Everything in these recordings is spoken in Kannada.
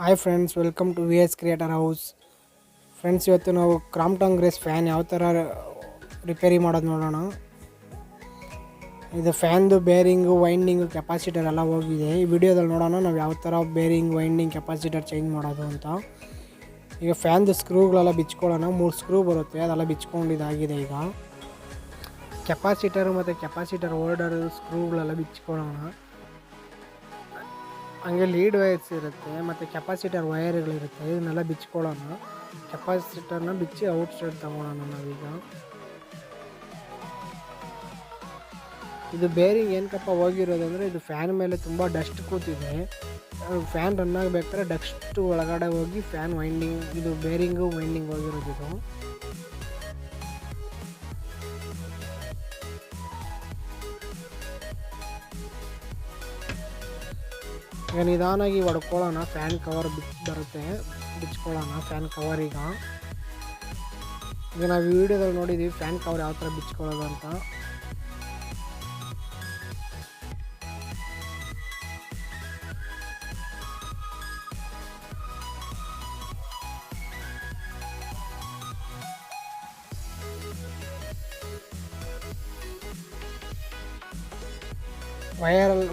Hi friends, welcome to VS creator house. Friends, ಇವತ್ತು ನಾವು ಕ್ರಾಂಪ್ಟನ್ ಗ್ರೇಸ್ ಫ್ಯಾನ್ ಯಾವ ಥರ ರಿಪೇರಿ ಮಾಡೋದು ನೋಡೋಣ. ಇದು ಫ್ಯಾನ್ದು ಬೇರಿಂಗು, ವೈಂಡಿಂಗು, ಕೆಪಾಸಿಟರ್ ಎಲ್ಲ ಹೋಗಿದೆ. ಈ ವಿಡಿಯೋದಲ್ಲಿ ನೋಡೋಣ ನಾವು ಯಾವ ಥರ ಬೇರಿಂಗ್, ವೈಂಡಿಂಗ್, ಕೆಪಾಸಿಟರ್ ಚೇಂಜ್ ಮಾಡೋದು ಅಂತ. ಈಗ ಫ್ಯಾನ್ದು ಸ್ಕ್ರೂಗಳೆಲ್ಲ ಬಿಚ್ಕೊಳ್ಳೋಣ. 3 ಸ್ಕ್ರೂ ಬರುತ್ತೆ, ಅದೆಲ್ಲ ಬಿಚ್ಕೊಂಡಿದ್ದಾಗಿದೆ. ಈಗ ಕೆಪಾಸಿಟರು ಮತ್ತು ಕೆಪಾಸಿಟರ್ ಹೋಲ್ಡರ್ ಸ್ಕ್ರೂಗಳೆಲ್ಲ ಬಿಚ್ಕೊಳ್ಳೋಣ. ಹಂಗೆ ಲೀಡ್ ವೈರ್ಸ್ ಇರುತ್ತೆ ಮತ್ತು ಕೆಪಾಸಿಟರ್ ವೈರ್ಗಳಿರುತ್ತೆ, ಇದನ್ನೆಲ್ಲ ಬಿಚ್ಕೊಳ್ಳೋಣ. ಕೆಪಾಸಿಟರ್ನ ಬಿಚ್ಚಿ ಔಟ್ ಸೈಡ್ ತಗೊಳ್ಳೋಣ ನಾವೀಗ. ಇದು ಬೇರಿಂಗ್ ಏನಕ್ಕಪ್ಪ ಹೋಗಿರೋದು ಅಂದರೆ, ಇದು ಫ್ಯಾನ್ ಮೇಲೆ ತುಂಬ ಡಸ್ಟ್ ಕೂತಿದೆ. ಫ್ಯಾನ್ ರನ್ ಆಗಬೇಕಾದ್ರೆ ಡಸ್ಟ್ ಒಳಗಡೆ ಹೋಗಿ ಫ್ಯಾನ್ ವೈಂಡಿಂಗ್, ಇದು ಬೇರಿಂಗು ವೈಂಡಿಂಗ್ ಹೋಗಿರೋದು ಇದು. ಈಗ ನಿಧಾನಾಗಿ ಹೊಡ್ಕೊಳ್ಳೋಣ. ಫ್ಯಾನ್ ಕವರ್ ಬರುತ್ತೆ, ಬಿಚ್ಕೊಳ್ಳೋಣ ಫ್ಯಾನ್ ಕವರ್. ಈಗ ನಾವು ವಿಡಿಯೋದಲ್ಲಿ ನೋಡಿದ್ದೀವಿ ಫ್ಯಾನ್ ಕವರ್ ಯಾವ ಥರ ಬಿಚ್ಕೊಳ್ಳೋದು ಅಂತ.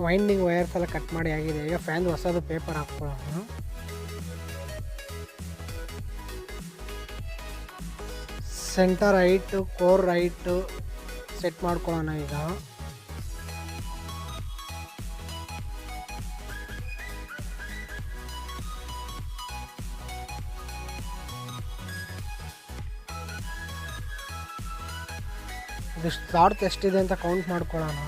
ವೈಂಡಿಂಗ್ ವೈರ್ಸ್ ಎಲ್ಲ ಕಟ್ ಮಾಡಿ ಆಗಿದೆ. ಈಗ ಫ್ಯಾನ್ ಹೊಸದು ಪೇಪರ್ ಹಾಕ್ಕೊಳ್ಳೋಣ. Centre height, core height set ಮಾಡ್ಕೊಳ್ಳೋಣ. ಈಗ ಇದು ಸ್ಲಾಟ್ ಎಷ್ಟಿದೆ ಅಂತ ಕೌಂಟ್ ಮಾಡ್ಕೊಳ್ಳೋಣ.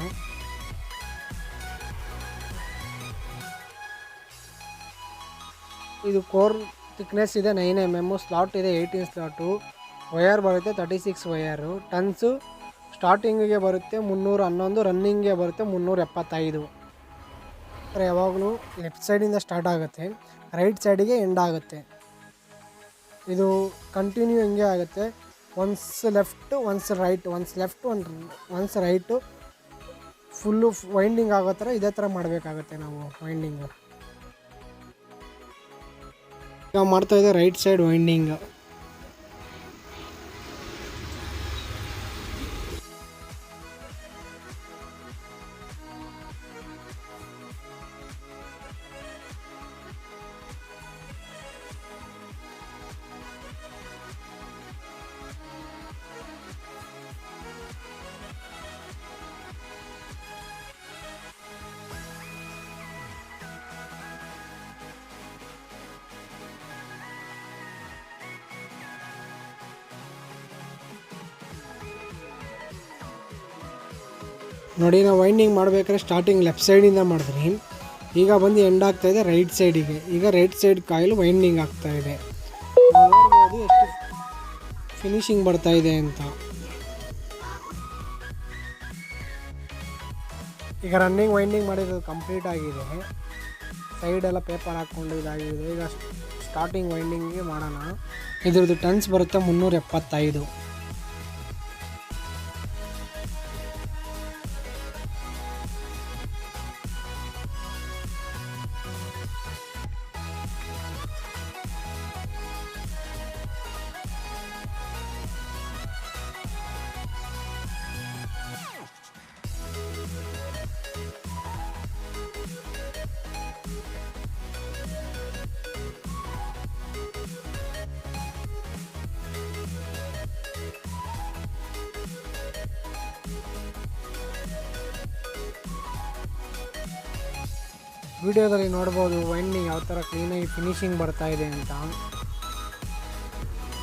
ಇದು ಕೋರ್ ಥಿಕ್ನೆಸ್ ಇದೆ 9 mm, ಸ್ಲಾಟ್ ಇದೆ 18 ಸ್ಲಾಟು, ವಯರ್ ಬರುತ್ತೆ 36 ವಯರು. ಟನ್ಸು ಸ್ಟಾರ್ಟಿಂಗಿಗೆ ಬರುತ್ತೆ 311, ರನ್ನಿಂಗ್ಗೆ ಬರುತ್ತೆ 375. ಯಾವಾಗಲೂ ಲೆಫ್ಟ್ ಸೈಡಿಂದ ಸ್ಟಾರ್ಟ್ ಆಗುತ್ತೆ, ರೈಟ್ ಸೈಡಿಗೆ ಎಂಡ್ ಆಗುತ್ತೆ. ಇದು ಕಂಟಿನ್ಯೂ ಹಿಂಗೆ ಆಗುತ್ತೆ. Once left, once right, once left, once right, full winding ಆಗೋ ಥರ ಇದೇ ಥರ ಮಾಡಬೇಕಾಗತ್ತೆ ನಾವು ವೈಂಡಿಂಗು. ಈಗ ಮಾಡ್ತಾಯಿದ್ದೆ ರೈಟ್ ಸೈಡ್ ವೈಂಡಿಂಗ್. ನೋಡಿ, ನಾವು ವೈಂಡಿಂಗ್ ಮಾಡಬೇಕಾದ್ರೆ ಸ್ಟಾರ್ಟಿಂಗ್ ಲೆಫ್ಟ್ ಸೈಡಿಂದ ಮಾಡಿದ್ರಿ. ಈಗ ಬಂದು ಎಂಡ್ ಆಗ್ತಾಯಿದೆ ರೈಟ್ ಸೈಡಿಗೆ. ಈಗ ರೈಟ್ ಸೈಡ್ ಕಾಯಿಲ್ ವೈಂಡಿಂಗ್ ಆಗ್ತಾಯಿದೆ. ನೋಡ್ಬೋದು ಎಷ್ಟು ಫಿನಿಶಿಂಗ್ ಬರ್ತಾಯಿದೆ ಅಂತ. ಈಗ ರನ್ನಿಂಗ್ ವೈಂಡಿಂಗ್ ಮಾಡಿರೋದು ಕಂಪ್ಲೀಟ್ ಆಗಿದೆ. ಸೈಡೆಲ್ಲ ಪೇಪರ್ ಹಾಕ್ಕೊಂಡು ಇದಾಗಿದೆ. ಈಗ ಸ್ಟಾರ್ಟಿಂಗ್ ವೈಂಡಿಂಗಿಗೆ ಮಾಡೋಣ. ಇದ್ರದ್ದು ಟನ್ಸ್ ಬರುತ್ತೆ 375. ವಿಡಿಯೋದಲ್ಲಿ ನೋಡ್ಬೋದು ವೈಂಡಿಂಗ್ ಯಾವ ಥರ ಕ್ಲೀನಾಗಿ ಫಿನಿಶಿಂಗ್ ಬರ್ತಾಯಿದೆ ಅಂತ.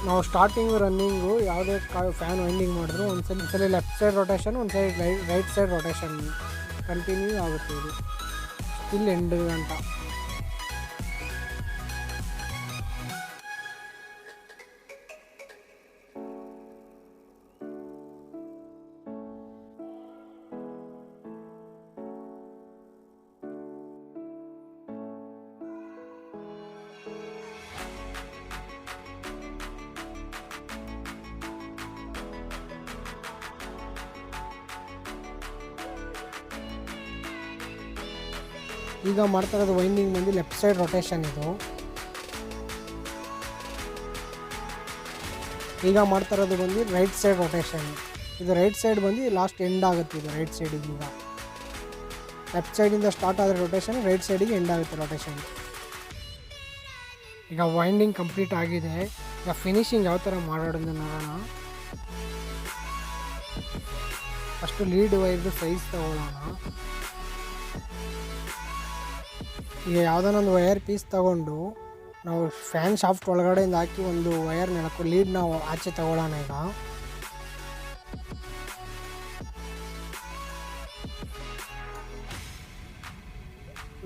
ನಾವು ಸ್ಟಾರ್ಟಿಂಗು ರನ್ನಿಂಗು ಯಾವುದೇ ಫ್ಯಾನ್ ವೈಂಡಿಂಗ್ ಮಾಡಿದ್ರು ಒಂದ್ಸಲಿ ಲೆಫ್ಟ್ ಸೈಡ್ ರೊಟೇಷನ್, ಒಂದು side right side rotation continue ಆಗುತ್ತೆ. ಇದು ಸ್ಟಿಲ್ ಎಂಡ್ ಗಂಟ. ಈಗ ಮಾಡ್ತಾ ಇರೋದು ವೈಂಡಿಂಗ್ ಬಂದು ಲೆಫ್ಟ್ ಸೈಡ್ ರೊಟೇಷನ್. ಇದು ಈಗ ಮಾಡ್ತಾ ಇರೋದು ಬಂದು ರೈಟ್ ಸೈಡ್ ರೊಟೇಷನ್. ಇದು ರೈಟ್ ಸೈಡ್ ಬಂದು ಲಾಸ್ಟ್ ಎಂಡ್ ಆಗುತ್ತೆ. ಇದು ರೈಟ್ ಸೈಡಿಗೆ ಈಗ ಲೆಫ್ಟ್ ಸೈಡಿಂದ ಸ್ಟಾರ್ಟ್ ಆದರೆ ರೊಟೇಷನ್ ರೈಟ್ ಸೈಡಿಗೆ ಎಂಡ್ ಆಗುತ್ತೆ ರೊಟೇಷನ್. ಈಗ ವೈಂಡಿಂಗ್ ಕಂಪ್ಲೀಟ್ ಆಗಿದೆ. ಈಗ ಫಿನಿಶಿಂಗ್ ಯಾವ ಥರ ಮಾಡೋದನ್ನು ನೋಡೋಣ. ಫಸ್ಟು ಲೀಡ್ ವೈರ್ದು ಸೈಜ್ ತಗೊಳ್ಳೋಣ. ಈಗ ಯಾವುದಾನೊಂದು ವೈರ್ ಪೀಸ್ ತಗೊಂಡು ನಾವು ಫ್ಯಾನ್ ಶಾಫ್ಟ್ ಒಳಗಡೆಯಿಂದ ಹಾಕಿ ಒಂದು ವೈರ್ ನೆಲಕ್ಕೂ ಲೀಡ್ ನಾವು ಆಚೆ ತಗೊಳ್ಳೋಣ. ಈಗ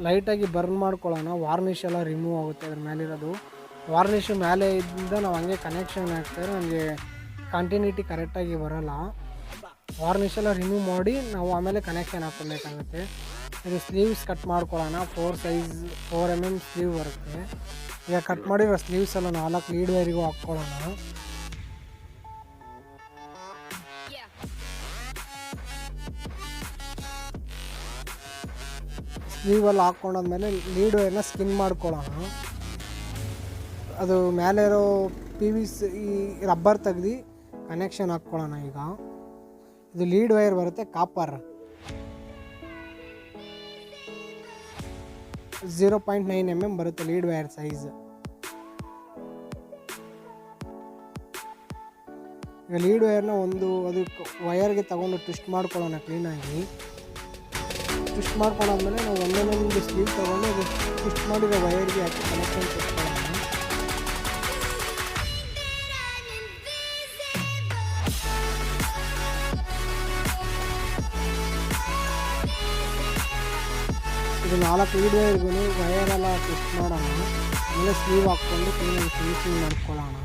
ಲೈಟಾಗಿ ಬರ್ನ್ ಮಾಡ್ಕೊಳ್ಳೋಣ. ವಾರ್ನಿಷ್ ಎಲ್ಲ ರಿಮೂವ್ ಆಗುತ್ತೆ ಅದ್ರ ಮೇಲಿರೋದು. ವಾರ್ನಿಷು ಮೇಲೆ ಇದ್ದಿಂದ ನಾವು ಹಂಗೆ ಕನೆಕ್ಷನ್ ಹಾಕ್ತಾರೆ, ನಮಗೆ ಕಂಟಿನ್ಯೂಟಿ ಕರೆಕ್ಟಾಗಿ ಬರೋಲ್ಲ. ವಾರ್ನಿಷ್ ಎಲ್ಲ ರಿಮೂವ್ ಮಾಡಿ ನಾವು ಆಮೇಲೆ ಕನೆಕ್ಷನ್ ಹಾಕ್ಕೊಬೇಕಾಗುತ್ತೆ. ಇದು ಸ್ಲೀವ್ಸ್ ಕಟ್ ಮಾಡ್ಕೊಳ್ಳೋಣ. 4 mm ಸ್ಲೀವ್ ಬರುತ್ತೆ. ಈಗ ಕಟ್ ಮಾಡಿರೋ ಸ್ಲೀವ್ಸ್ ಎಲ್ಲ 4 ಲೀಡ್ ವೈರಿಗೂ ಹಾಕ್ಕೊಳ್ಳೋಣ. ಸ್ಲೀವೆಲ್ಲ ಹಾಕ್ಕೊಂಡಾದ್ಮೇಲೆ ಲೀಡ್ ವೈರ್ನ ಸ್ಕಿನ್ ಮಾಡ್ಕೊಳ್ಳೋಣ. ಅದು ಮೇಲೆ ಇರೋ PVC ಈ ರಬ್ಬರ್ ತೆಗ್ದು ಕನೆಕ್ಷನ್ ಹಾಕ್ಕೊಳ್ಳೋಣ. ಈಗ ಇದು ಲೀಡ್ ವೈರ್ ಬರುತ್ತೆ ಕಾಪರ್ 0.9 mm ಬರುತ್ತೆ ಲೀಡ್ ವೈರ್ ಸೈಜ್. ಈಗ ಲೀಡ್ ವೈರ್ನ ಅದಕ್ಕೆ ವೈರ್ಗೆ ತಗೊಂಡು ಟ್ವಿಸ್ಟ್ ಮಾಡ್ಕೊಳ್ಳೋಣ ಕ್ಲೀನಾಗಿ. ಟ್ವಿಸ್ಟ್ ಮಾಡ್ಕೊಂಡಾದ್ಮೇಲೆ ನಾವು ಒಂದೊಂದು ಸ್ಲೀವ್ ತೊಗೊಂಡು ಅದು ಟ್ವಿಸ್ಟ್ ಮಾಡಿರೋ ವೈರ್ಗೆ ಹಾಕಿ ಕನೆಕ್ಷನ್ ಕೊಟ್ಕೊಳ್ಳೋಣ. ಇದು 4 ಲೀಡ್ ವೈರ್ಗೂ ವೈರೆಲ್ಲ ಟ್ವಿಸ್ಟ್ ಮಾಡೋಣ. ಆಮೇಲೆ ಸ್ಲೀವ್ ಹಾಕ್ಕೊಂಡು ಕ್ಲೀನಾಗಿ ಫಿನಿಶಿಂಗ್ ಮಾಡ್ಕೊಳ್ಳೋಣ.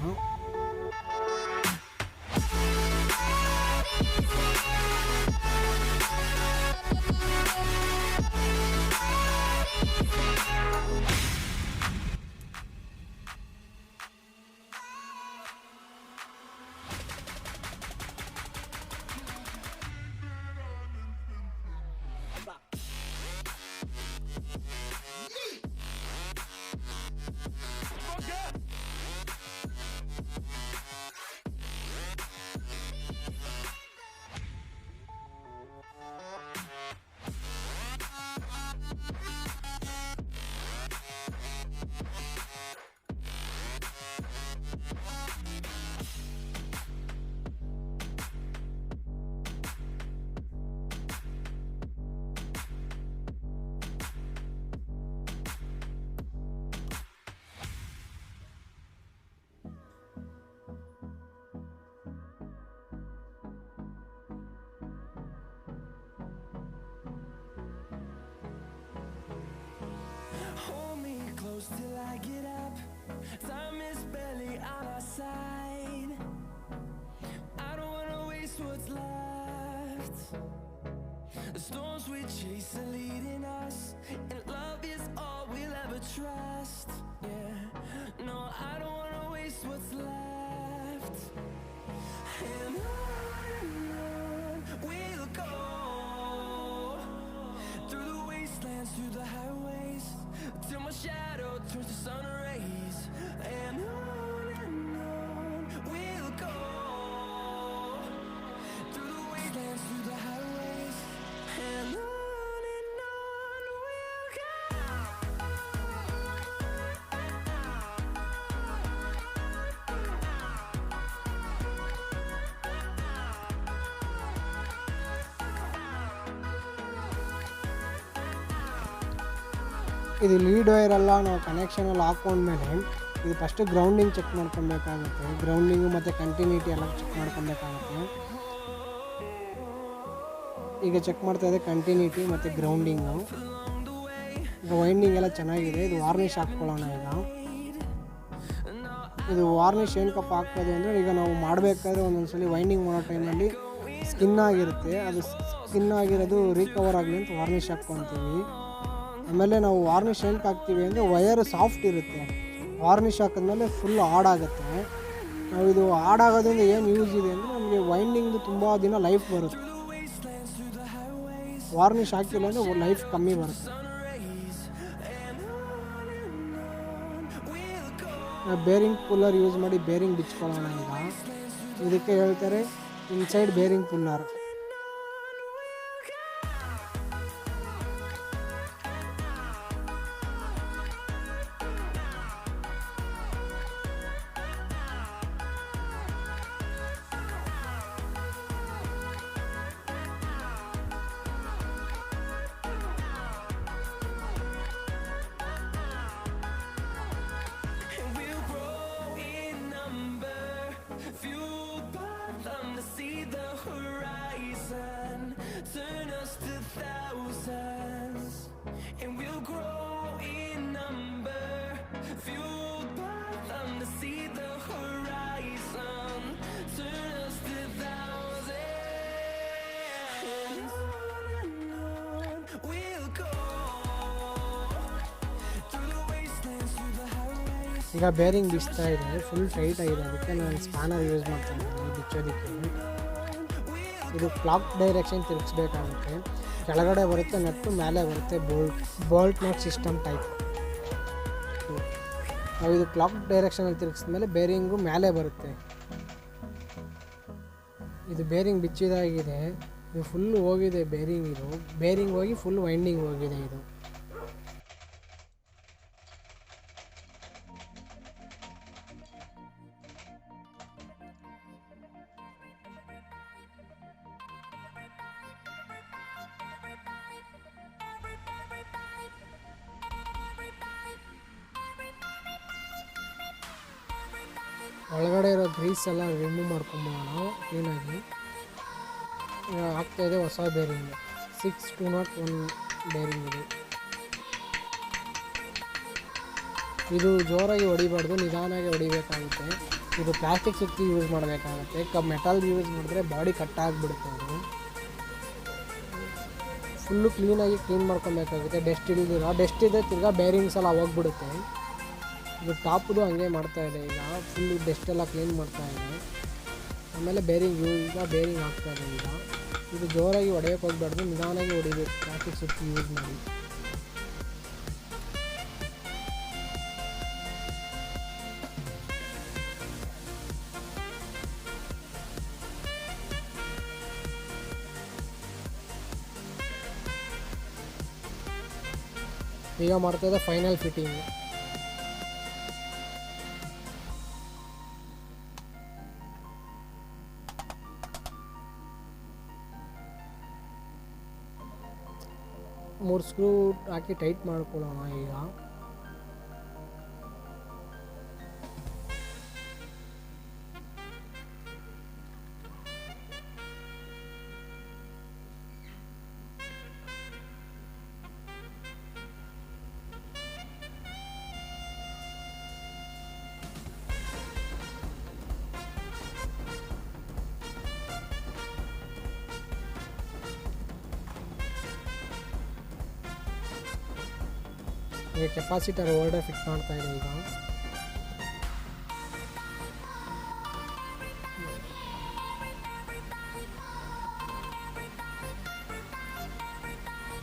Till I get up, time is barely on our side. I don't wanna waste what's left. The storms we chase are leading us, and love is all we'll ever trust. Yeah, no, I don't wanna waste what's left. And on we'll go, through the wastelands, through the highways, till my shadow turns to sun rays. And on we'll go, through the wastelands, through the highways. And on we'll go. ಇದು ಲೀಡ್ ವೈರೆಲ್ಲ ನಾವು ಕನೆಕ್ಷನಲ್ಲಿ ಹಾಕ್ಕೊಂಡ್ಮೇಲೆ ಇದು ಫಸ್ಟು ಗ್ರೌಂಡಿಂಗ್ ಚೆಕ್ ಮಾಡ್ಕೊಬೇಕಾಗುತ್ತೆ. ಗ್ರೌಂಡಿಂಗು ಮತ್ತು ಕಂಟಿನ್ಯೂಟಿ ಎಲ್ಲ ಚೆಕ್ ಮಾಡ್ಕೊಬೇಕಾಗುತ್ತೆ. ಈಗ ಚೆಕ್ ಮಾಡ್ತಾ ಇದೆ ಕಂಟಿನ್ಯೂಟಿ ಮತ್ತು ಗ್ರೌಂಡಿಂಗು. ಈಗ ವೈಂಡಿಂಗ್ ಎಲ್ಲ ಚೆನ್ನಾಗಿದೆ. ಇದು ವಾರ್ನಿಷ್ ಹಾಕ್ಕೊಳ್ಳೋಣ. ಈಗ ಇದು ವಾರ್ನಿಷ್ ಏನಕ್ಕಪ್ಪ ಹಾಕ್ಬೋದು ಅಂದರೆ, ಈಗ ನಾವು ಮಾಡಬೇಕಾದ್ರೆ ಒಂದೊಂದ್ಸಲಿ ವೈಂಡಿಂಗ್ ಮಾಡೋ ಟೈಮಲ್ಲಿ ಸ್ಕಿನ್ ಆಗಿರುತ್ತೆ. ಅದು ಸ್ಕಿನ್ ಆಗಿರೋದು ರೀಕವರ್ ಆಗಲಿ ಅಂತ ವಾರ್ನಿಷ್ ಹಾಕ್ಕೊತೀವಿ. ಆಮೇಲೆ ನಾವು ವಾರ್ನಿಷ್ ಏನಕ್ಕೆ ಹಾಕ್ತೀವಿ ಅಂದರೆ ವೈರು ಸಾಫ್ಟ್ ಇರುತ್ತೆ. ವಾರ್ನಿಷ್ ಹಾಕಿದ್ಮೇಲೆ ಫುಲ್ ಹಾಡಾಗುತ್ತೆ. ನಾವು ಇದು ಹಾಡಾಗೋದ್ರಿಂದ ಏನು ಯೂಸ್ ಇದೆ ಅಂದರೆ, ನಮಗೆ ವೈಂಡಿಂಗ್ದು ತುಂಬ ದಿನ ಲೈಫ್ ಬರುತ್ತೆ. ವಾರ್ನಿಷ್ ಹಾಕಿಲ್ಲ ಅಂದರೆ ಲೈಫ್ ಕಮ್ಮಿ ಬರುತ್ತೆ. ಬೇರಿಂಗ್ ಪುಲ್ಲರ್ ಯೂಸ್ ಮಾಡಿ ಬೇರಿಂಗ್ ಬಿಚ್ಕೊಳ್ಳೋಣ ಈಗ. ಇದಕ್ಕೆ ಹೇಳ್ತಾರೆ inside bearing puller. Fueled by them to see the horizon, turn us to thousands, and we'll grow in number. Fueled by them to see the horizon, turn us to thousands. On we'll go through the wastelands, through the highways. ಈಗ ಬೇರಿಂಗ್ ಬಿಚ್ತಾ ಇದೆ, ಫುಲ್ ಟೈಟ್ ಆಗಿದೆ. ಅದಕ್ಕೆ ನಾನು ಸ್ಪ್ಯಾನರ್ ಯೂಸ್ ಮಾಡ್ತಾ ಇದ್ದೀನಿ ಬಿಚ್ಚೋದಕ್ಕೆ. ಇದು ಕ್ಲಾಕ್ ಡೈರೆಕ್ಷನ್ ತಿರುಗಿಸ್ಬೇಕಾಗುತ್ತೆ. ಕೆಳಗಡೆ ಬರುತ್ತೆ ನಟ್ಟು, ಮೇಲೆ ಬರುತ್ತೆ ಬೋಲ್ಟ್ ನಟ್ ಸಿಸ್ಟಮ್ ಟೈಪ್. ನಾವು ಇದು ಕ್ಲಾಕ್ ಡೈರೆಕ್ಷನಲ್ಲಿ ತಿರುಗಿಸಿದ್ಮೇಲೆ ಬೇರಿಂಗು ಮೇಲೆ ಬರುತ್ತೆ. ಇದು ಬೇರಿಂಗ್ ಬಿಚ್ಚಿದಾಗಿದೆ. ಇದು ಫುಲ್ಲು ಹೋಗಿದೆ ಬೇರಿಂಗ್. ಇದು ಬೇರಿಂಗ್ ಹೋಗಿ ಫುಲ್ ವೈಂಡಿಂಗ್ ಹೋಗಿದೆ. ಇದು ಒಳಗಡೆ ಇರೋ ಗ್ರೀಸ್ ಎಲ್ಲ ರಿಮೂವ್ ಮಾಡ್ಕೊಂಬೋಣ ಕ್ಲೀನಾಗಿ. ಆಗ್ತಾಯಿದೆ ಹೊಸ ಬೇರಿಂಗ್ 6201 ಬೇರಿಂಗ್. ಇದು ಜೋರಾಗಿ ಹೊಡಿಬಾರ್ದು, ನಿಧಾನಾಗಿ ಹೊಡಿಬೇಕಾಗುತ್ತೆ. ಇದು ಪ್ಲಾಸ್ಟಿಕ್ ಸುತ್ತಿ ಯೂಸ್ ಮಾಡಬೇಕಾಗುತ್ತೆ. ಮೆಟಲ್ ಯೂಸ್ ಮಾಡಿದ್ರೆ ಬಾಡಿ ಕಟ್ ಆಗಿಬಿಡುತ್ತೆ. ಅದು ಫುಲ್ಲು ಕ್ಲೀನಾಗಿ ಕ್ಲೀನ್ ಮಾಡ್ಕೊಬೇಕಾಗುತ್ತೆ. ಡೆಸ್ಟ್ ಇದ್ದರೆ ತಿರ್ಗಾ ಬೇರಿಂಗ್ಸ್ ಎಲ್ಲ ಹೋಗ್ಬಿಡುತ್ತೆ. ಇದು ಟಾಪ್ದು ಹಂಗೆ ಮಾಡ್ತಾಯಿದೆ. ಈಗ ಫುಲ್ಲು ಡೆಸ್ಟೆಲ್ಲ ಕ್ಲೀನ್ ಮಾಡ್ತಾಯಿದೆ. ಆಮೇಲೆ ಬೇರಿಂಗ್ ಆಗ್ತಾಯಿದೆ. ಈಗ ಇದು ಜೋರಾಗಿ ಹೊಡೆಯೋಕ್ಕೆ ಹೋಗ್ಬಾರ್ದು, ನಿಧಾನಾಗಿ ಹೊಡಿಬೇಕು ಪ್ಲಾಸ್ಟಿಕ್ ಸುತ್ತಿ ಯೂಸ್ ಮಾಡಿ. ಈಗ ಮಾಡ್ತಾಯಿದೆ ಫೈನಲ್ ಫಿಟ್ಟಿಂಗ್. ಮೂರು ಸ್ಕ್ರೂ ಹಾಕಿ ಟೈಟ್ ಮಾಡ್ಕೊಳ್ಳೋಣ ಈಗ. ಈಗ ಕೆಪಾಸಿಟರ್ ಹೋಲ್ಡರ್ ಫಿಟ್ ಮಾಡ್ತಾ ಇದೆ.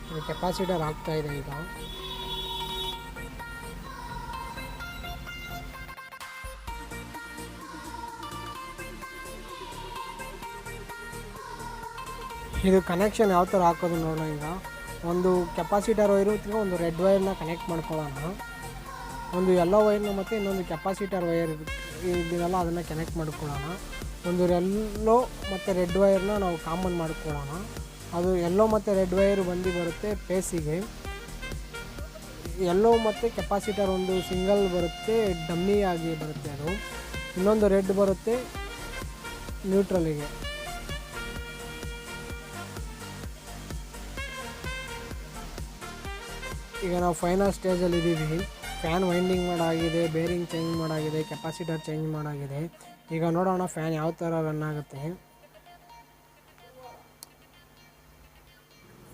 ಈಗ ಕೆಪಾಸಿಟರ್ ಆಗ್ತಾ ಇದೆ. ಈಗ ಇದು ಕನೆಕ್ಷನ್ ಯಾವ ಥರ ಹಾಕೋದು ನೋಡೋಣ. ಈಗ ಒಂದು ಕೆಪಾಸಿಟರ್ ವೈರು ಒಂದು ರೆಡ್ ವೈರ್ನ ಕನೆಕ್ಟ್ ಮಾಡ್ಕೊಳ್ಳೋಣ. ಒಂದು ಯೆಲ್ಲೋ ವೈರ್ನ ಮತ್ತು ಇನ್ನೊಂದು ಕೆಪಾಸಿಟರ್ ವೈರ್ ಇದೆಯಲ್ಲ ಅದನ್ನು ಕನೆಕ್ಟ್ ಮಾಡ್ಕೊಳ್ಳೋಣ. ಒಂದು ಯೆಲ್ಲೋ ಮತ್ತು ರೆಡ್ ವೈರ್ನ ನಾವು ಕಾಮನ್ ಮಾಡ್ಕೊಳ್ಳೋಣ. ಅದು ಯೆಲ್ಲೋ ಮತ್ತು ರೆಡ್ ವೈರ್ ಬರುತ್ತೆ ಪೇಸಿಗೆ. ಯೆಲ್ಲೋ ಮತ್ತು ಕೆಪಾಸಿಟರ್ ಒಂದು ಸಿಂಗಲ್ ಬರುತ್ತೆ, ಡಮ್ಮಿ ಆಗಿ ಬರುತ್ತೆ. ಅದು ಇನ್ನೊಂದು ರೆಡ್ ಬರುತ್ತೆ ನ್ಯೂಟ್ರಲಿಗೆ. ಈಗ ನಾವು ಫೈನಲ್ ಸ್ಟೇಜಲ್ಲಿ ಇದ್ದೀವಿ. ಫ್ಯಾನ್ ವೈಂಡಿಂಗ್ ಮಾಡಾಗಿದೆ, ಬೇರಿಂಗ್ ಚೇಂಜ್ ಮಾಡಾಗಿದೆ, ಕೆಪಾಸಿಟರ್ ಚೇಂಜ್ ಮಾಡಾಗಿದೆ. ಈಗ ನೋಡೋಣ ಫ್ಯಾನ್ ಯಾವ ಥರ ರನ್ ಆಗುತ್ತೆ.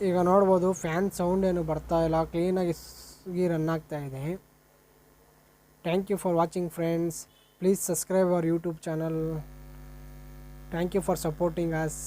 ಈಗ ನೋಡ್ಬೋದು ಫ್ಯಾನ್ ಸೌಂಡ್ ಏನು ಬರ್ತಾ ಇಲ್ಲ, ಕ್ಲೀನಾಗಿ ರನ್ ಆಗ್ತಾ ಇದೆ. Thank you for watching friends. Please subscribe our YouTube channel. Thank you for supporting us.